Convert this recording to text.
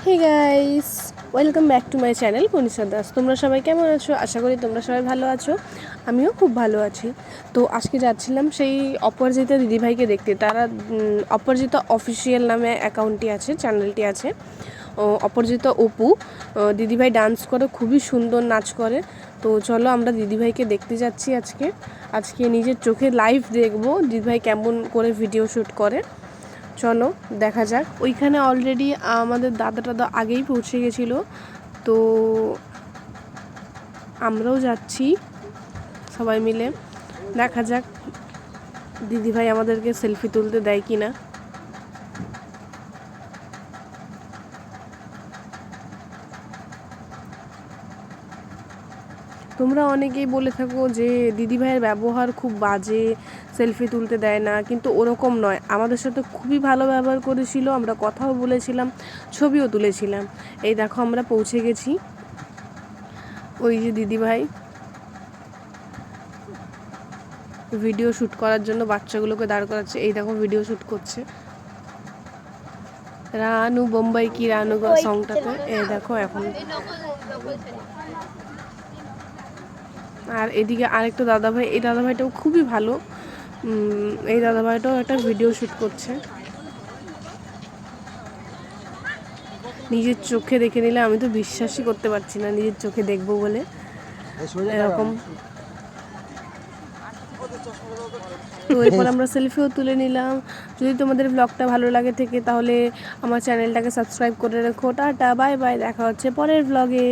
Hey guys, welcome back to my channel Manisha Das. তোমরা সবাই কেমন আছো? আশা করি তোমরা সবাই ভালো আছো। আমিও খুব ভালো আছি। তো আজকে যাচ্ছিলাম সেই অপরাজিতা দিদিভাইকে দেখতে। তারা অপরাজিতা অফিসিয়াল নামে অ্যাকাউন্টটি আছে, চ্যানেলটি আছে। অপরাজিতা অপু দিদিভাই ডান্স করে, খুবই সুন্দর নাচ করে। তো চলো আমরা দিদিভাইকে দেখতে যাচ্ছি আজকে নিজের চোখে লাইভ দেখবো দিদিভাই কেমন করে ভিডিও শ্যুট করে। চলো দেখা যাক। ওইখানে অলরেডি আমাদের দাদা আগেই পৌঁছে গেছিলো, তো আমরাও যাচ্ছি সবাই মিলে। দেখা যাক দিদিভাই আমাদেরকে সেলফি তুলতে দেয় কি না। তোমরা অনেকেই বলে থাকো যে দিদিভাইয়ের ব্যবহার খুব বাজে, সেলফি তুলতে দেয় না, কিন্তু ওরকম নয়। আমাদের সাথে খুবই ভালো ব্যবহার করেছিল, আমরা কথাও বলেছিলাম, ছবিও তুলেছিলাম। এই দেখো আমরা পৌঁছে গেছি। ওই যে দিদিভাই ভিডিও শ্যুট করার জন্য বাচ্চাগুলোকে দাঁড় করাচ্ছে। এই দেখো ভিডিও শ্যুট করছে রানু বোম্বাই কি রানু সংটাতে। এই দেখো এখন। আর এদিকে আরেকটা দাদাভাই, এই দাদাভাইটাও খুবই ভালো। এই দাদাভাইটাও একটা ভিডিও শ্যুট করছে। নিজের চোখে দেখে নিলে আমি তো বিশ্বাসই করতে পারছি না নিজের চোখে দেখবো বলে। এরকম। তো এরপর আমরা সেলফিও তুলে নিলাম। যদি তোমাদের ব্লগটা ভালো লাগে থেকে তাহলে আমার চ্যানেলটাকে সাবস্ক্রাইব করে রেখো। টাটা, বাই বাই, দেখা হচ্ছে পরের ব্লগে।